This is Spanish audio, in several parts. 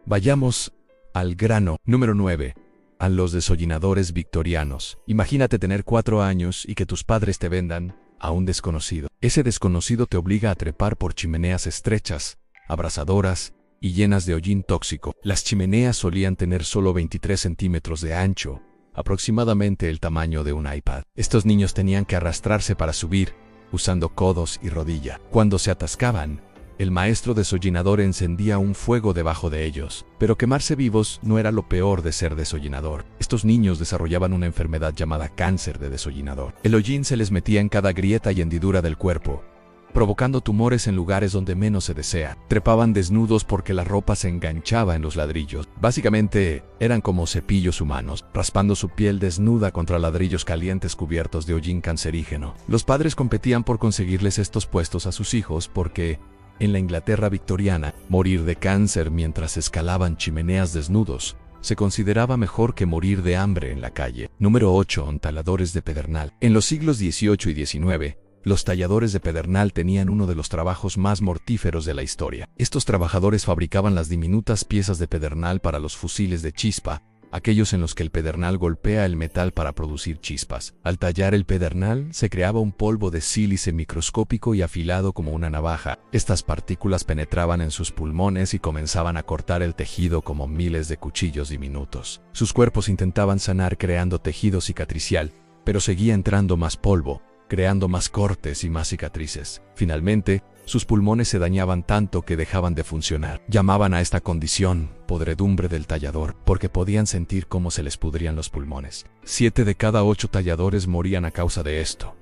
Vayamos al grano. Número 9. A los desollinadores victorianos. Imagínate tener 4 años y que tus padres te vendan a un desconocido. Ese desconocido te obliga a trepar por chimeneas estrechas, abrasadoras y llenas de hollín tóxico. Las chimeneas solían tener solo 23 centímetros de ancho, aproximadamente el tamaño de un iPad. Estos niños tenían que arrastrarse para subir, usando codos y rodilla. Cuando se atascaban, el maestro desollinador encendía un fuego debajo de ellos. Pero quemarse vivos no era lo peor de ser desollinador. Estos niños desarrollaban una enfermedad llamada cáncer de desollinador. El hollín se les metía en cada grieta y hendidura del cuerpo, provocando tumores en lugares donde menos se desea. Trepaban desnudos porque la ropa se enganchaba en los ladrillos. Básicamente, eran como cepillos humanos, raspando su piel desnuda contra ladrillos calientes cubiertos de hollín cancerígeno. Los padres competían por conseguirles estos puestos a sus hijos porque, en la Inglaterra victoriana, morir de cáncer mientras escalaban chimeneas desnudos se consideraba mejor que morir de hambre en la calle. Número 8. Taladores de pedernal. En los siglos XVIII y XIX, los talladores de pedernal tenían uno de los trabajos más mortíferos de la historia. Estos trabajadores fabricaban las diminutas piezas de pedernal para los fusiles de chispa, aquellos en los que el pedernal golpea el metal para producir chispas. Al tallar el pedernal, se creaba un polvo de sílice microscópico y afilado como una navaja. Estas partículas penetraban en sus pulmones y comenzaban a cortar el tejido como miles de cuchillos diminutos. Sus cuerpos intentaban sanar creando tejido cicatricial, pero seguía entrando más polvo, creando más cortes y más cicatrices. Finalmente, sus pulmones se dañaban tanto que dejaban de funcionar. Llamaban a esta condición podredumbre del tallador, porque podían sentir cómo se les pudrían los pulmones. 7 de cada 8 talladores morían a causa de esto.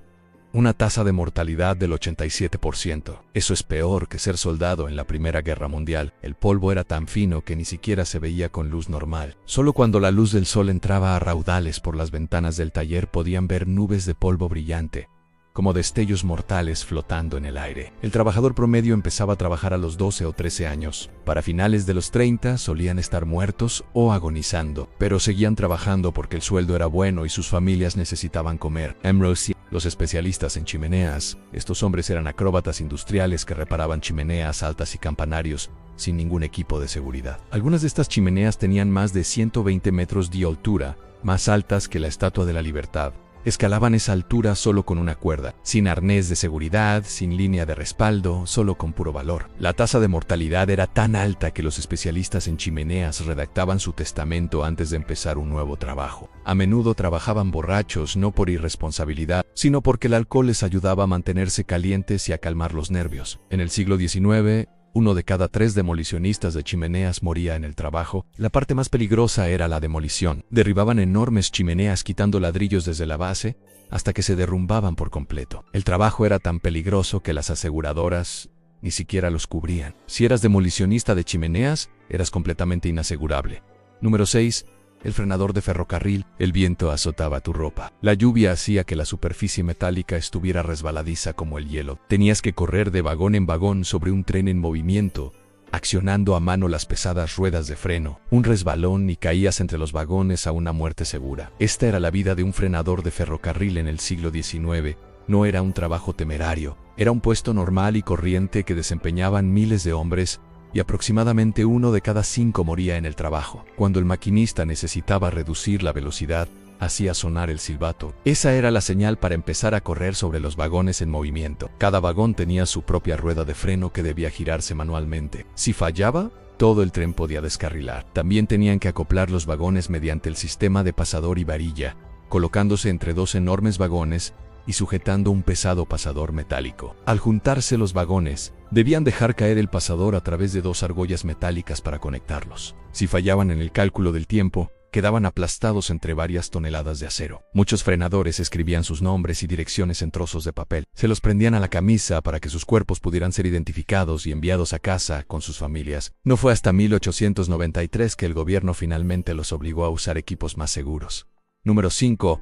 Una tasa de mortalidad del 87%. Eso es peor que ser soldado en la Primera Guerra Mundial. El polvo era tan fino que ni siquiera se veía con luz normal. Solo cuando la luz del sol entraba a raudales por las ventanas del taller podían ver nubes de polvo brillante, como destellos mortales flotando en el aire. El trabajador promedio empezaba a trabajar a los 12 o 13 años. Para finales de los 30 solían estar muertos o agonizando, pero seguían trabajando porque el sueldo era bueno y sus familias necesitaban comer. Ambrose, los especialistas en chimeneas. Estos hombres eran acróbatas industriales que reparaban chimeneas altas y campanarios sin ningún equipo de seguridad. Algunas de estas chimeneas tenían más de 120 metros de altura, más altas que la Estatua de la Libertad. Escalaban esa altura solo con una cuerda, sin arnés de seguridad, sin línea de respaldo, solo con puro valor. La tasa de mortalidad era tan alta que los especialistas en chimeneas redactaban su testamento antes de empezar un nuevo trabajo. A menudo trabajaban borrachos, no por irresponsabilidad, sino porque el alcohol les ayudaba a mantenerse calientes y a calmar los nervios. En el siglo XIX, 1 de cada 3 demolicionistas de chimeneas moría en el trabajo. La parte más peligrosa era la demolición. Derribaban enormes chimeneas quitando ladrillos desde la base hasta que se derrumbaban por completo. El trabajo era tan peligroso que las aseguradoras ni siquiera los cubrían. Si eras demolicionista de chimeneas, eras completamente inasegurable. Número 6. El frenador de ferrocarril. El viento azotaba tu ropa. La lluvia hacía que la superficie metálica estuviera resbaladiza como el hielo. Tenías que correr de vagón en vagón sobre un tren en movimiento, accionando a mano las pesadas ruedas de freno. Un resbalón y caías entre los vagones a una muerte segura. Esta era la vida de un frenador de ferrocarril en el siglo XIX. No era un trabajo temerario. Era un puesto normal y corriente que desempeñaban miles de hombres, y aproximadamente 1 de cada 5 moría en el trabajo. Cuando el maquinista necesitaba reducir la velocidad, hacía sonar el silbato. Esa era la señal para empezar a correr sobre los vagones en movimiento. Cada vagón tenía su propia rueda de freno que debía girarse manualmente. Si fallaba, todo el tren podía descarrilar. También tenían que acoplar los vagones mediante el sistema de pasador y varilla, colocándose entre 2 enormes vagones y sujetando un pesado pasador metálico. Al juntarse los vagones, debían dejar caer el pasador a través de 2 argollas metálicas para conectarlos. Si fallaban en el cálculo del tiempo, quedaban aplastados entre varias toneladas de acero. Muchos frenadores escribían sus nombres y direcciones en trozos de papel. Se los prendían a la camisa para que sus cuerpos pudieran ser identificados y enviados a casa con sus familias. No fue hasta 1893 que el gobierno finalmente los obligó a usar equipos más seguros. Número 5.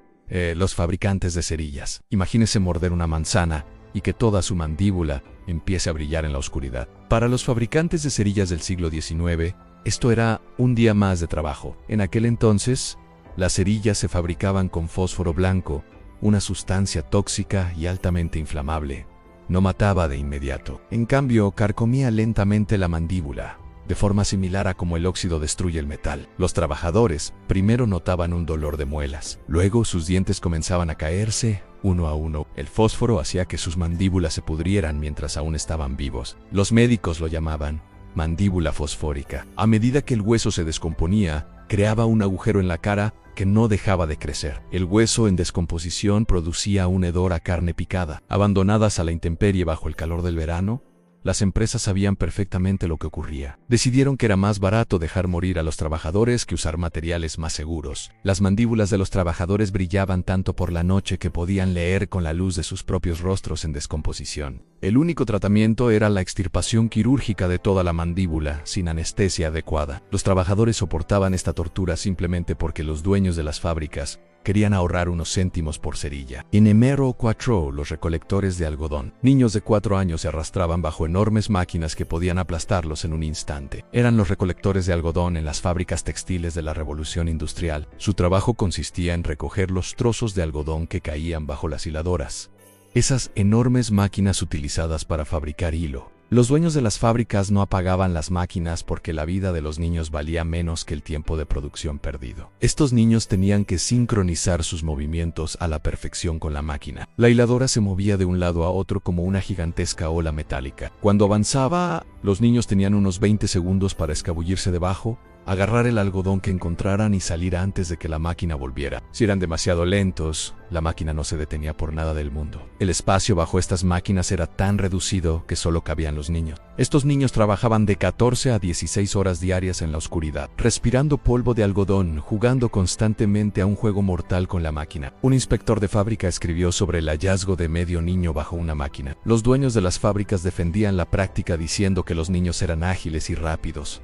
Los fabricantes de cerillas. Imagínese morder una manzana y que toda su mandíbula empiece a brillar en la oscuridad. Para los fabricantes de cerillas del siglo XIX, esto era un día más de trabajo. En aquel entonces, las cerillas se fabricaban con fósforo blanco, una sustancia tóxica y altamente inflamable. No mataba de inmediato. En cambio, carcomía lentamente la mandíbula, de forma similar a como el óxido destruye el metal. Los trabajadores primero notaban un dolor de muelas, luego sus dientes comenzaban a caerse uno a uno. El fósforo hacía que sus mandíbulas se pudrieran mientras aún estaban vivos. Los médicos lo llamaban mandíbula fosfórica. A medida que el hueso se descomponía, creaba un agujero en la cara que no dejaba de crecer. El hueso en descomposición producía un hedor a carne picada. Abandonadas a la intemperie bajo el calor del verano, las empresas sabían perfectamente lo que ocurría. Decidieron que era más barato dejar morir a los trabajadores que usar materiales más seguros. Las mandíbulas de los trabajadores brillaban tanto por la noche que podían leer con la luz de sus propios rostros en descomposición. El único tratamiento era la extirpación quirúrgica de toda la mandíbula, sin anestesia adecuada. Los trabajadores soportaban esta tortura simplemente porque los dueños de las fábricas querían ahorrar unos céntimos por cerilla. En Emero 4, los recolectores de algodón. Niños de 4 años se arrastraban bajo enormes máquinas que podían aplastarlos en un instante. Eran los recolectores de algodón en las fábricas textiles de la Revolución Industrial. Su trabajo consistía en recoger los trozos de algodón que caían bajo las hiladoras. Esas enormes máquinas utilizadas para fabricar hilo. Los dueños de las fábricas no apagaban las máquinas porque la vida de los niños valía menos que el tiempo de producción perdido. Estos niños tenían que sincronizar sus movimientos a la perfección con la máquina. La hiladora se movía de un lado a otro como una gigantesca ola metálica. Cuando avanzaba, los niños tenían unos 20 segundos para escabullirse debajo, agarrar el algodón que encontraran y salir antes de que la máquina volviera. Si eran demasiado lentos, la máquina no se detenía por nada del mundo. El espacio bajo estas máquinas era tan reducido que solo cabían los niños. Estos niños trabajaban de 14 a 16 horas diarias en la oscuridad, respirando polvo de algodón, jugando constantemente a un juego mortal con la máquina. Un inspector de fábrica escribió sobre el hallazgo de medio niño bajo una máquina. Los dueños de las fábricas defendían la práctica diciendo que los niños eran ágiles y rápidos.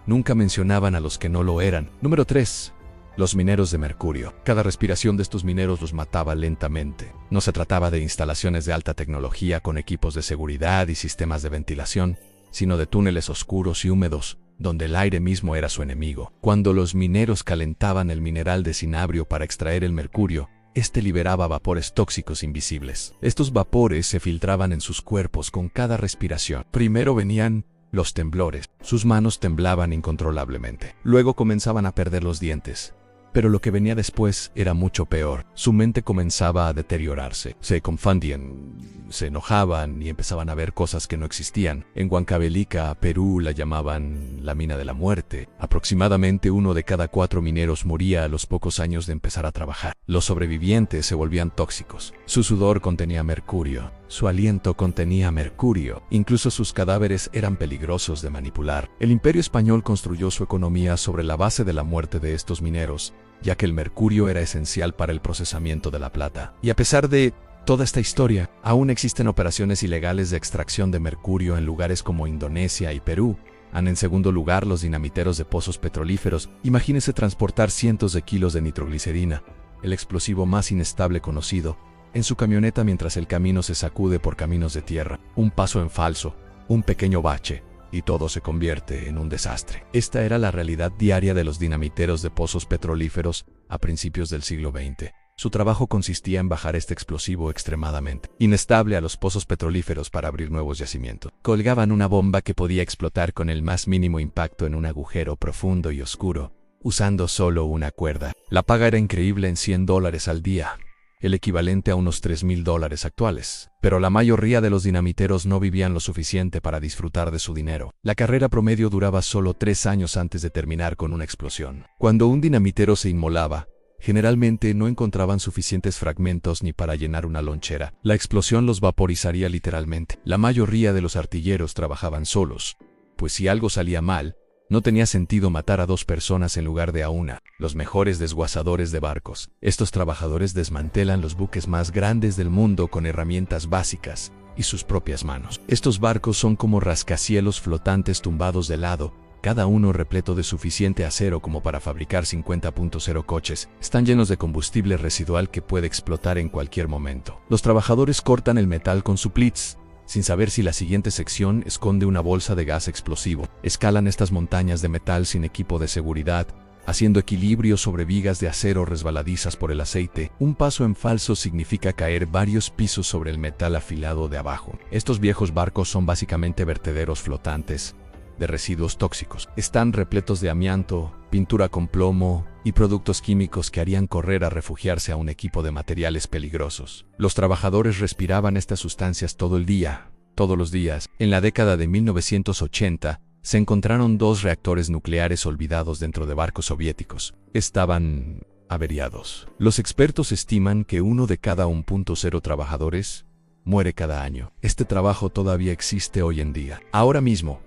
Nunca mencionaban a los que no lo eran. Número 3. Los mineros de mercurio. Cada respiración de estos mineros los mataba lentamente. No se trataba de instalaciones de alta tecnología con equipos de seguridad y sistemas de ventilación, sino de túneles oscuros y húmedos, donde el aire mismo era su enemigo. Cuando los mineros calentaban el mineral de cinabrio para extraer el mercurio, este liberaba vapores tóxicos invisibles. Estos vapores se filtraban en sus cuerpos con cada respiración. Primero venían los temblores. Sus manos temblaban incontrolablemente. Luego comenzaban a perder los dientes. Pero lo que venía después era mucho peor. Su mente comenzaba a deteriorarse. Se confundían, se enojaban y empezaban a ver cosas que no existían. En Huancavelica, Perú, la llamaban la mina de la muerte. Aproximadamente 1 de cada 4 mineros moría a los pocos años de empezar a trabajar. Los sobrevivientes se volvían tóxicos. Su sudor contenía mercurio. Su aliento contenía mercurio. Incluso sus cadáveres eran peligrosos de manipular. El Imperio Español construyó su economía sobre la base de la muerte de estos mineros, ya que el mercurio era esencial para el procesamiento de la plata. Y a pesar de toda esta historia, aún existen operaciones ilegales de extracción de mercurio en lugares como Indonesia y Perú. En segundo lugar, los dinamiteros de pozos petrolíferos. Imagínese transportar cientos de kilos de nitroglicerina, el explosivo más inestable conocido, en su camioneta mientras el camino se sacude por caminos de tierra. Un paso en falso, un pequeño bache, y todo se convierte en un desastre. Esta era la realidad diaria de los dinamiteros de pozos petrolíferos a principios del siglo XX. Su trabajo consistía en bajar este explosivo extremadamente inestable a los pozos petrolíferos para abrir nuevos yacimientos. Colgaban una bomba que podía explotar con el más mínimo impacto en un agujero profundo y oscuro, usando solo una cuerda. La paga era increíble en $100 al día, el equivalente a unos $3,000 actuales. Pero la mayoría de los dinamiteros no vivían lo suficiente para disfrutar de su dinero. La carrera promedio duraba solo 3 años antes de terminar con una explosión. Cuando un dinamitero se inmolaba, generalmente no encontraban suficientes fragmentos ni para llenar una lonchera. La explosión los vaporizaría literalmente. La mayoría de los artilleros trabajaban solos, pues si algo salía mal, no tenía sentido matar a 2 personas en lugar de a una. Los mejores desguazadores de barcos. Estos trabajadores desmantelan los buques más grandes del mundo con herramientas básicas y sus propias manos. Estos barcos son como rascacielos flotantes tumbados de lado, cada uno repleto de suficiente acero como para fabricar 50.0 coches. Están llenos de combustible residual que puede explotar en cualquier momento. Los trabajadores cortan el metal con su plitz, sin saber si la siguiente sección esconde una bolsa de gas explosivo. Escalan estas montañas de metal sin equipo de seguridad, haciendo equilibrio sobre vigas de acero resbaladizas por el aceite. Un paso en falso significa caer varios pisos sobre el metal afilado de abajo. Estos viejos barcos son básicamente vertederos flotantes, de residuos tóxicos. Están repletos de amianto, pintura con plomo y productos químicos que harían correr a refugiarse a un equipo de materiales peligrosos. Los trabajadores respiraban estas sustancias todo el día, todos los días. En la década de 1980, se encontraron 2 reactores nucleares olvidados dentro de barcos soviéticos. Estaban averiados. Los expertos estiman que 1 de cada 1.0 trabajadores muere cada año. Este trabajo todavía existe hoy en día. Ahora mismo,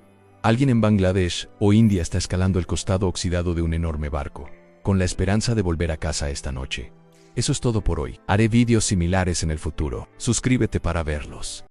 alguien en Bangladesh o India está escalando el costado oxidado de un enorme barco, con la esperanza de volver a casa esta noche. Eso es todo por hoy. Haré vídeos similares en el futuro. Suscríbete para verlos.